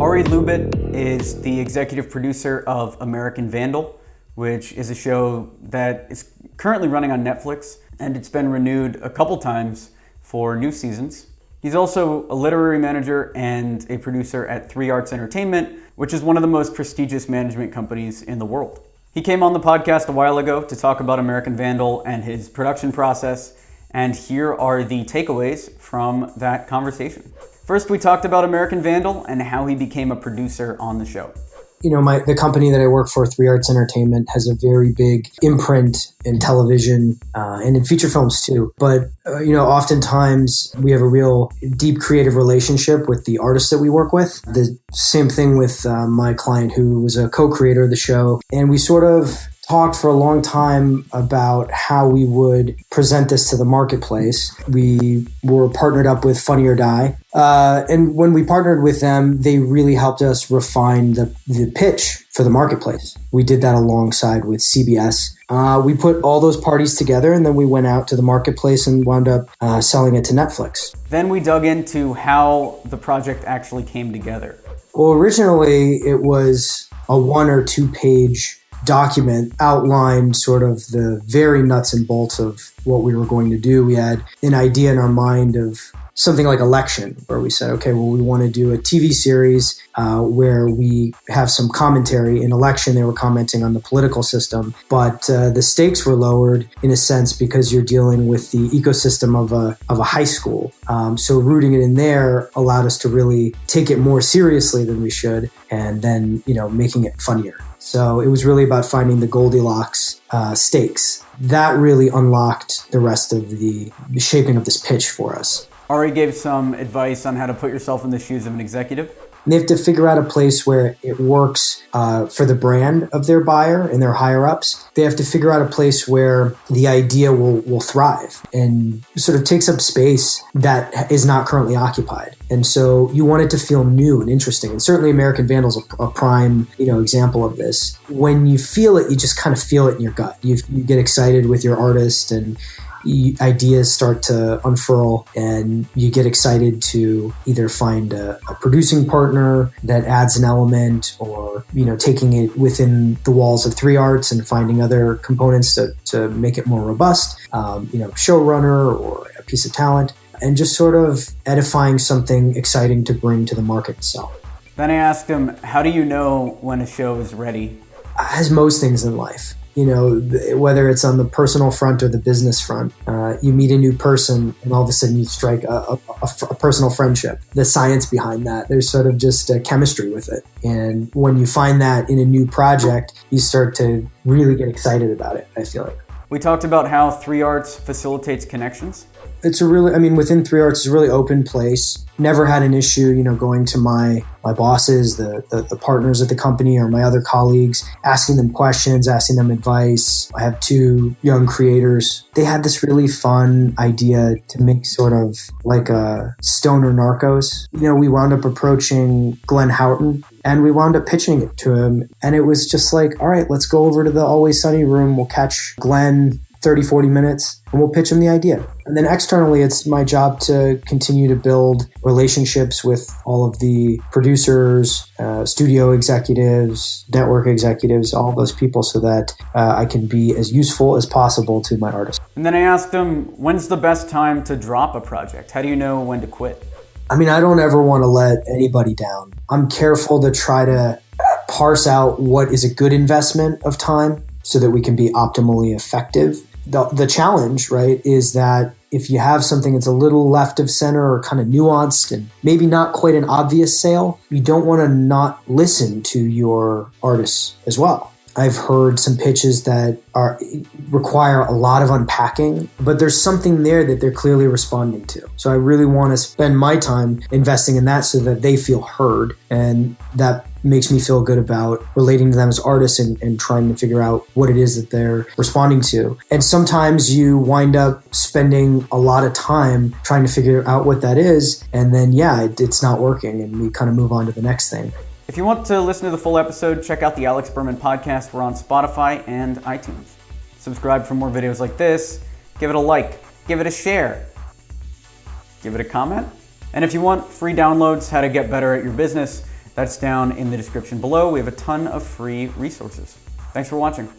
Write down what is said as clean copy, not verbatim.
Ari Lubet is the executive producer of American Vandal, which is a show that is currently running on Netflix, and it's been renewed a couple times for new seasons. He's also a literary manager and a producer at 3 Arts Entertainment, which is one of the most prestigious management companies in the world. He came on the podcast a while ago to talk about American Vandal and his production process, and here are the takeaways from that conversation. First, we talked about American Vandal and how he became a producer on the show. You know, the company that I work for, 3 Arts Entertainment, has a very big imprint in television and in feature films too. But, oftentimes we have a real deep creative relationship with the artists that we work with. The same thing with my client, who was a co-creator of the show. And we sort of talked for a long time about how we would present this to the marketplace. We were partnered up with Funny or Die. And when we partnered with them, they really helped us refine the pitch for the marketplace. We did that alongside with CBS. We put all those parties together, and then we went out to the marketplace and wound up selling it to Netflix. Then we dug into how the project actually came together. Well, originally it was a 1 or 2 page document outlined sort of the very nuts and bolts of what we were going to do. We had an idea in our mind of something like Election, where we said, okay, well, we want to do a TV series where we have some commentary. In Election, they were commenting on the political system, but the stakes were lowered in a sense because you're dealing with the ecosystem of a high school. So rooting it in there allowed us to really take it more seriously than we should, and then, making it funnier. So it was really about finding the Goldilocks stakes. That really unlocked the rest of the shaping of this pitch for us. Ari gave some advice on how to put yourself in the shoes of an executive. They have to figure out a place where it works for the brand of their buyer and their higher-ups. They have to figure out a place where the idea will thrive and sort of takes up space that is not currently occupied. And so you want it to feel new and interesting. And certainly American Vandal is a prime, example of this. When you feel it, you just kind of feel it in your gut. You get excited with your artist, and ideas start to unfurl, and you get excited to either find a producing partner that adds an element, or taking it within the walls of 3 Arts and finding other components to make it more robust, showrunner or a piece of talent, and just sort of edifying something exciting to bring to the market itself. Then I asked him, how do you know when a show is ready? As most things in life, whether it's on the personal front or the business front, you meet a new person and all of a sudden you strike a personal friendship. The science behind that, there's sort of just a chemistry with it. And when you find that in a new project, you start to really get excited about it, I feel like. We talked about how 3 Arts facilitates connections. It's within 3 Arts, it's a really open place. Never had an issue, going to my bosses, the partners at the company, or my other colleagues, asking them questions, asking them advice. I have 2 young creators. They had this really fun idea to make sort of like a stoner Narcos. We wound up approaching Glenn Houghton, and we wound up pitching it to him. And it was just like, all right, let's go over to the Always Sunny room. We'll catch Glenn 30, 40 minutes, and we'll pitch him the idea. And then externally, it's my job to continue to build relationships with all of the producers, studio executives, network executives, all those people, so that I can be as useful as possible to my artists. And then I asked him, when's the best time to drop a project? How do you know when to quit? I don't ever want to let anybody down. I'm careful to try to parse out what is a good investment of time so that we can be optimally effective. The challenge, right, is that if you have something that's a little left of center or kind of nuanced and maybe not quite an obvious sale, you don't want to not listen to your artists as well. I've heard some pitches that require a lot of unpacking, but there's something there that they're clearly responding to. So I really want to spend my time investing in that so that they feel heard, and that makes me feel good about relating to them as artists and trying to figure out what it is that they're responding to. And sometimes you wind up spending a lot of time trying to figure out what that is, and then, it's not working, and we kind of move on to the next thing. If you want to listen to the full episode, check out the Alex Berman podcast. We're on Spotify and iTunes. Subscribe for more videos like this. Give it a like. Give it a share. Give it a comment. And if you want free downloads, how to get better at your business, That's down in the description below. We have a ton of free resources. Thanks for watching.